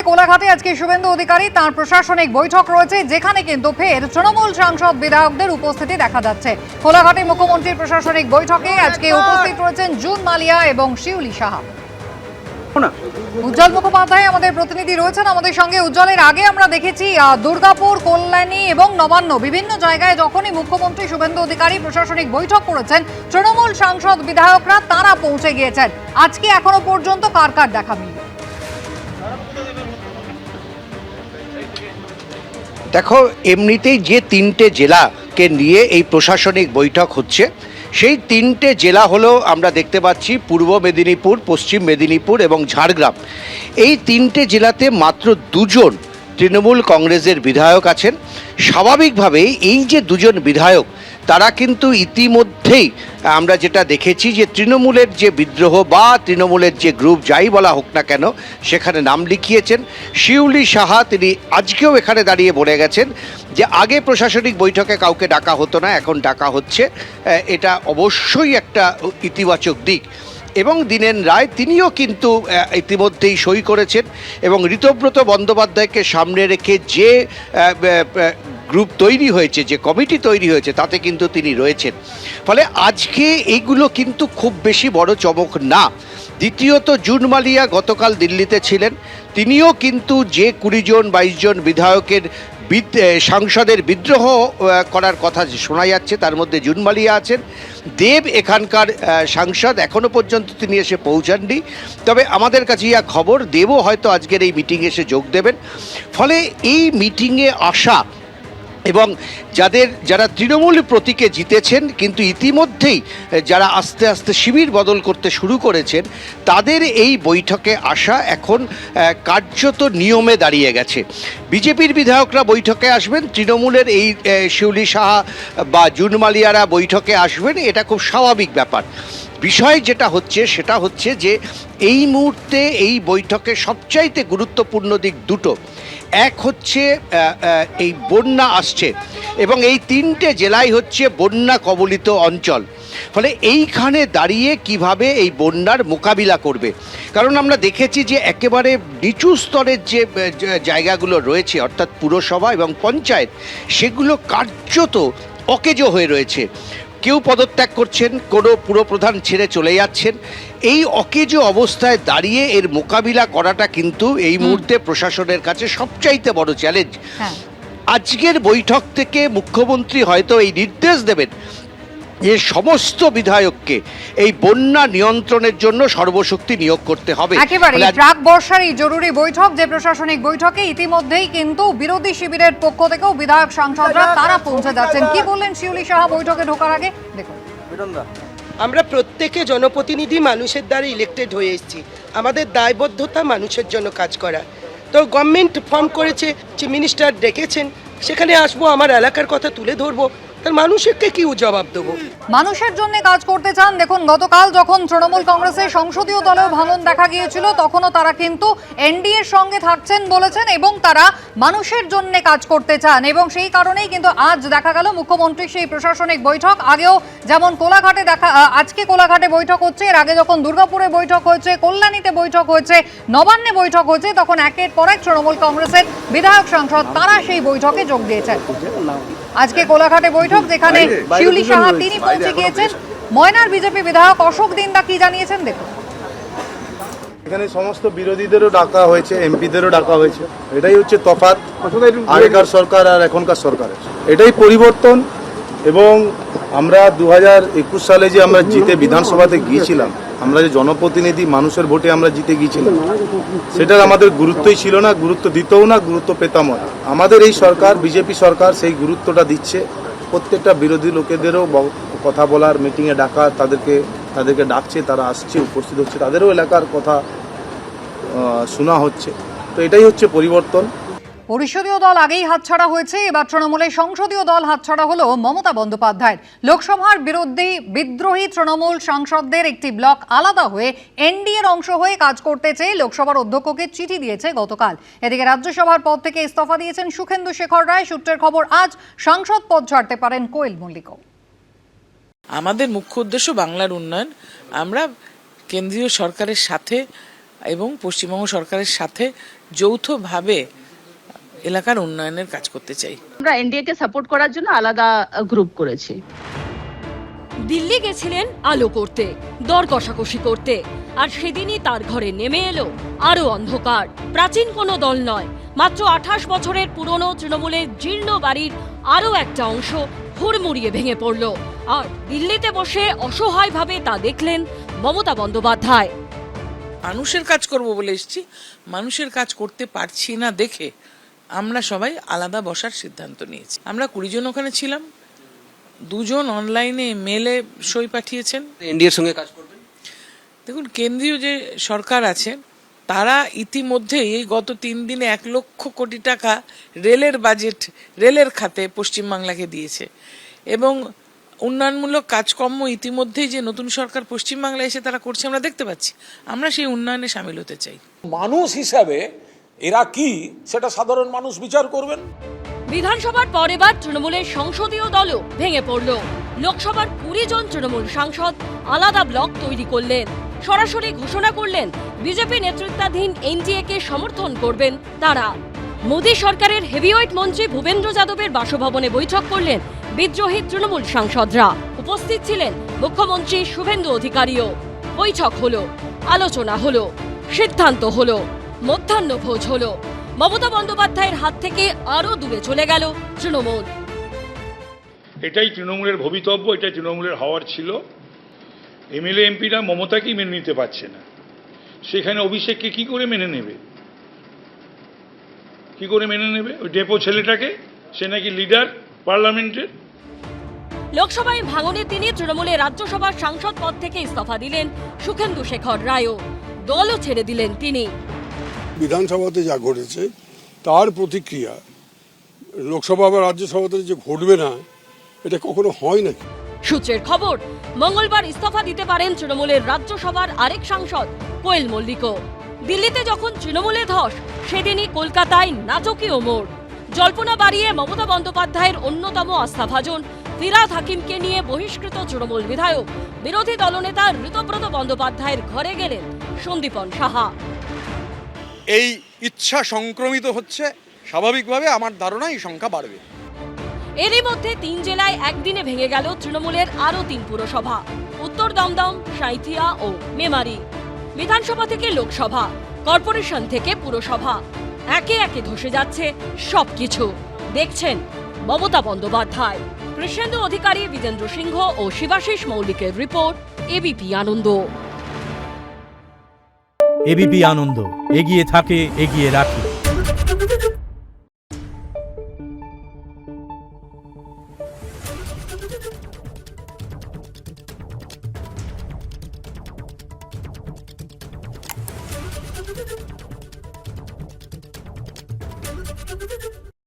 কোলাঘাটে আজকে শুভেন্দু অধিকারী তার প্রশাসনিক বৈঠক রয়েছে, যেখানে কিন্তু ফের তৃণমূল সাংসদ বিধায়কদের উপস্থিতি দেখা যাচ্ছে। কোলাঘাটে মুখ্যমন্ত্রীর প্রশাসনিক বৈঠকে আজকে উপস্থিত রয়েছেন জুন মালিয়া এবং শিউলি সাহা। উজ্জ্বল মুখোপাধ্যায় আমাদের প্রতিনিধি রয়েছেন আমাদের সঙ্গে। উজ্জ্বলের আগে আমরা দেখেছি দুর্গাপুর, কল্যাণী এবং নবান্ন বিভিন্ন জায়গায় যখনই মুখ্যমন্ত্রী শুভেন্দু অধিকারী প্রশাসনিক বৈঠক করেছেন, তৃণমূল সাংসদ বিধায়করা তারা পৌঁছে গিয়েছেন। আজকে এখনো পর্যন্ত কার কার দেখা মিলবে? দেখো, এমনিতেই যে তিনটে জেলাকে নিয়ে এই প্রশাসনিক বৈঠক হচ্ছে, সেই তিনটে জেলা হলো আমরা দেখতে পাচ্ছি পূর্ব মেদিনীপুর, পশ্চিম মেদিনীপুর এবং ঝাড়গ্রাম। এই তিনটে জেলাতে মাত্র দুজন তৃণমূল কংগ্রেসের বিধায়ক আছেন। স্বাভাবিকভাবেই এই যে দুজন বিধায়ক, তারা কিন্তু ইতিমধ্যেই আমরা যেটা দেখেছি যে তৃণমূলের যে বিদ্রোহ বা তৃণমূলের যে গ্রুপ যাই বলা হোক না কেন, সেখানে নাম লিখিয়েছেন। শিউলি সাহা তিনি আজকেও এখানে দাঁড়িয়ে বলে গেছেন যে আগে প্রশাসনিক বৈঠকে কাউকে ডাকা হতো না, এখন ডাকা হচ্ছে। এটা অবশ্যই একটা ইতিবাচক দিক। এবং দীনেন রায় তিনিও কিন্তু ইতিমধ্যেই সই করেছেন এবং ঋতব্রত বন্দ্যোপাধ্যায়কে সামনে রেখে যে গ্রুপ তৈরি হয়েছে, যে কমিটি তৈরি হয়েছে, তাতে কিন্তু তিনি রয়েছেন। ফলে আজকে এইগুলো কিন্তু খুব বেশি বড় চমক না। দ্বিতীয়ত, জুন মালিয়া গতকাল দিল্লিতে ছিলেন, তিনিও কিন্তু যে 20 জন 22 জন বিধায়কের সাংসদের বিদ্রোহ করার কথা শোনা যাচ্ছে, তার মধ্যে জুন মালিয়া আছেন। দেব এখানকার সাংসদ, এখনও পর্যন্ত তিনি এসে পৌঁছাননি, তবে আমাদের কাছে ইয়া খবর দেবও হয়তো আজকের এই মিটিংয়ে এসে যোগ দেবেন। ফলে এই মিটিংয়ে আসা এবং যারা তৃণমূল প্রতীকে জিতেছেন কিন্তু ইতিমধ্যেই যারা আস্তে আস্তে শিবির বদল করতে শুরু করেছেন, তাদের এই বৈঠকে আসা এখন কার্যত নিয়মে দাঁড়িয়ে গেছে। বিজেপির বিধায়করা বৈঠকে আসবেন, তৃণমূলের এই শিউলি সাহা বা জুন মালিয়ারা বৈঠকে আসবেন, এটা খুব স্বাভাবিক ব্যাপার। বিষয় যেটা হচ্ছে সেটা হচ্ছে যে এই মুহূর্তে এই বৈঠকে সবচাইতে গুরুত্বপূর্ণ দিক দুটো। এক হচ্ছে এই বন্যা আসছে এবং এই তিনটে জেলাই হচ্ছে বন্যা কবলিত অঞ্চল। ফলে এইখানে দাঁড়িয়ে কিভাবে এই বন্যার মোকাবিলা করবে, কারণ আমরা দেখেছি যে একেবারে নিচু স্তরের যে জায়গাগুলো রয়েছে, অর্থাৎ পুরসভা এবং পঞ্চায়েত, সেগুলো কার্যত অকেজো হয়ে রয়েছে। কেউ পদত্যাগ করছেন, কোনো পুরপ্রধান ছেড়ে চলে যাচ্ছেন। এই অকেজো অবস্থায় দাঁড়িয়ে এর মোকাবিলা করাটা কিন্তু এই মুহূর্তে প্রশাসনের কাছে সবচাইতে বড় চ্যালেঞ্জ। আজকের বৈঠক থেকে মুখ্যমন্ত্রী হয়তো এই নির্দেশ দেবেন যে সমস্ত বিধায়ককে এই বন্যা নিয়ন্ত্রণের জন্য সর্বশক্তি নিয়োগ করতে হবে। একেবারে প্রাক বর্ষার এই জরুরি বৈঠক, যে প্রশাসনিক বৈঠকে ইতিমধ্যেই কিন্তু বিরোধী শিবিরের পক্ষ থেকেও বিধায়ক সাংসদরা তারা পৌঁছে যাচ্ছেন। কি বললেন শিউলি সাহা বৈঠকে ঢোকার আগে? দেখুন, আমরা প্রত্যেকে জনপ্রতিনিধি মানুষের দ্বারা ইলেক্টেড হয়ে এসেছি, আমাদের দায়বদ্ধতা মানুষের জন্য কাজ করা। তো গভর্নমেন্ট ফর্ম করেছে, যে মিনিস্টার ডেকেছেন, সেখানে আসবো, আমার এলাকার কথা তুলে ধরবো, তার মানুষকে কি জবাব দেবো? মানুষের জন্য কাজ করতে চান। দেখুন, গতকাল যখন তৃণমূল কংগ্রেসের সংসদীয় দলেও ভাঙন দেখা গিয়েছিল, তখনও তারা কিন্তু এনডিএর সঙ্গে থাকছেন বলেছেন এবং তারা মানুষের জন্য কাজ করতে চান। এবং সেই কারণেই কিন্তু আজ দেখা গেল মুখ্যমন্ত্রীর সেই প্রশাসনিক বৈঠক। আগেও যেমন কোলাঘাটে আজকে কোলাঘাটে বৈঠক হচ্ছে, এর আগে যখন দুর্গাপুরে বৈঠক হয়েছে, কল্যাণীতে বৈঠক হয়েছে, নবান্নে বৈঠক হয়েছে, তখন একের পর এক তৃণমূল কংগ্রেসের বিধায়ক সাংসদ তারা সেই বৈঠকে যোগ দিয়েছেন। আজকে কোলাঘাটে বৈঠক, যেখানে শিউলি সাহা তিনি পৌঁছে গিয়েছেন। ময়নার বিজেপি বিধায়ক অশোক দিন্দা কি জানিয়েছেন দেখুন। এখানে সমস্ত বিরোধীদেরও ডাকা হয়েছে, এমপিদেরও ডাকা হয়েছে। এটাই হচ্ছে তফাৎ আগেকার সরকার আর এখনকার সরকারের, এটাই পরিবর্তন। এবং আমরা 2021 সালে যে আমরা জিতে বিধানসভাতে গিয়েছিলাম, আমরা যে জনপ্রতিনিধি মানুষের ভোটে আমরা জিতে গিয়েছিলাম, সেটার আমাদের গুরুত্বই ছিল না, গুরুত্ব দিতেও না, গুরুত্ব পেতামও না। আমাদের এই সরকার, বিজেপি সরকার, সেই গুরুত্বটা দিচ্ছে। প্রত্যেকটা বিরোধী লোকেদেরও কথা বলার, মিটিংয়ে ডাকা, তাদেরকে ডাকছে, তারা আসছে, উপস্থিত হচ্ছে, তাদেরও এলাকার কথা শোনা হচ্ছে। তো এটাই হচ্ছে পরিবর্তন। পরিষদীয় দল আগেই হাতছাড়া হয়েছে, এবার তৃণমূলের সংসদীয় দল হাতছাড়া হলো মমতা বন্দ্যোপাধ্যায়ের। লোকসভার বিদ্রোহী তৃণমূল সাংসদদের একটি ব্লক আলাদা হয়ে এনডিএর অংশ হয়ে কাজ করতে চেয়ে লোকসভার অধ্যক্ষকে চিঠি দিয়েছে গতকাল। এদিকে রাজ্যসভার পদ থেকে ইস্তফা দিয়েছেন সুখেন্দু শেখর রায়। সূত্রের খবর, আজ সাংসদ পদ ছাড়তে পারেন কোয়েল মল্লিকও। আমাদের মুখ্য উদ্দেশ্য বাংলার উন্নয়ন। আমরা কেন্দ্রীয় সরকারের সাথে এবং পশ্চিমবঙ্গ সরকারের সাথে যৌথভাবে এলাকার উন্নয়নের কাজ করতে চাই। আমরা এনডিএ কে সাপোর্ট করার জন্য আলাদা গ্রুপ করেছি। দিল্লি গেছিলেন আলো করতে, দর কষাকষি করতে, আর সেদিনই তার ঘরে নেমে এলো আরো অন্ধকার। প্রাচীন কোনো দল নয়, মাত্র 28 বছরের পুরনো তৃণমূলের জীর্ণ বাড়ির আরো একটা অংশ হুড়মুড়িয়ে ভেঙে পড়ল। আর দিল্লিতে বসে অসহায়ভাবে তা দেখলেন মমতা বন্দ্যোপাধ্যায়। মানুষের কাজ করব বলে এসেছি, মানুষের কাজ করতে পারছি না দেখে আমরা সবাই আলাদা বসার সিদ্ধান্ত নিয়েছি। আমরা 20 জন ওখানে ছিলাম, 2 জন অনলাইনে মেলে সই পাঠিয়েছেন। এনডিএর সঙ্গে কাজ করবেন? দেখুন, কেন্দ্রীয় যে সরকার আছে তারা ইতিমধ্যেই এই গত 3 দিনে 1 লক্ষ কোটি টাকা রেলের বাজেট, রেলের খাতে পশ্চিমবাংলাকে দিয়েছে, এবং উন্নয়নমূলক কাজকর্ম ইতিমধ্যেই যে নতুন সরকার পশ্চিমবাংলায় এসে তারা করছে আমরা দেখতে পাচ্ছি। আমরা সেই উন্নয়নে সামিল হতে চাই। মানুষ হিসাবে এরা কি সেটা সাধারণ মানুষ বিচার করবেন। বিধানসভার পর এবার তৃণমূলের সংসদীয় দলও ভেঙে পড়ল। লোকসভার 20 জন তৃণমূল সাংসদ আলাদা ব্লক তৈরি করলেন। সরাসরি ঘোষণা করলেন বিজেপি নেতৃত্বাধীন এনডিএ কে সমর্থন করবেন তারা। মোদী সরকারের হেভিওয়েট মন্ত্রী ভূপেন্দ্র যাদবের বাসভবনে বৈঠক করলেন বিদ্রোহী তৃণমূল সাংসদরা। উপস্থিত ছিলেন মুখ্যমন্ত্রী শুভেন্দু অধিকারীও। বৈঠক হলো, আলোচনা হলো, সিদ্ধান্ত হলো, মধ্যাহ্নভোজ হলো। মমতা বন্দ্যোপাধ্যায়ের হাত থেকে আরো দূরে চলে গেল তৃণমূল। এটাই তৃণমূলের ভবিতব্য, এটাই তৃণমূলের হওয়ার ছিল। এমএলএ এমপিরা মমতাকেই মেনে নিতে পারছে না, সেখানে অভিষেককে কি করে মেনে নেবে? কি করে মেনে নেবে ওই ডেপো ছেলেটাকে? সে নাকি লিডার পার্লামেন্টের। লোকসভায় ভাঙনের তিনি তৃণমূলের রাজ্যসভার সাংসদ পদ থেকে ইস্তফা দিলেন সুখেন্দু শেখর রায়ও। দলও ছেড়ে দিলেন তিনি। বিধানসভাতে যা ঘটেছে তার প্রতিক্রিয়া লোকসভা বা রাজ্যসভাতে যে ঘটবে না, এটা কখনো হয় নাকি? সূত্রের খবর, মঙ্গলবার ইস্তফা দিতে পারেন তৃণমূলের রাজ্যসভার আরেক সাংসদ কোয়েল মল্লিকও। দিল্লিতে যখন তৃণমূলে ধস, সেদিনই কলকাতায় নাটকীয় মোড়। জল্পনা বাড়িয়ে মমতা বন্দ্যোপাধ্যায়ের অন্যতম আস্থাভাজন ফিরহাদ হাকিমকে নিয়ে বহিষ্কৃত তৃণমূল বিধায়ক বিরোধী দলনেতা ঋতব্রত বন্দ্যোপাধ্যায়ের ঘরে গেলেন সন্দীপন সাহা। এই ইচ্ছা সংক্রমিত হচ্ছে, স্বাভাবিকভাবে আমার ধারণা এই সংখ্যা বাড়বে। এরই মধ্যে 3 জেলায় একদিনে ভেঙে গেল তৃণমূলের আরও 3 পুরসভা, উত্তর দমদম, সাঁইথিয়া ও মেমারি। বিধানসভা থেকে লোকসভা, কর্পোরেশন থেকে পুরসভা, একে একে ধসে যাচ্ছে সবকিছু। দেখছেন মমতা বন্দ্যোপাধ্যায়। কৃষ্ণেন্দু অধিকারী, বিজেন্দ্র সিংহ ও শিবাশিস মৌলিকের রিপোর্ট, এবিপি আনন্দ। এবিপি আনন্দ, এগিয়ে থাকে, এগিয়ে রাখে।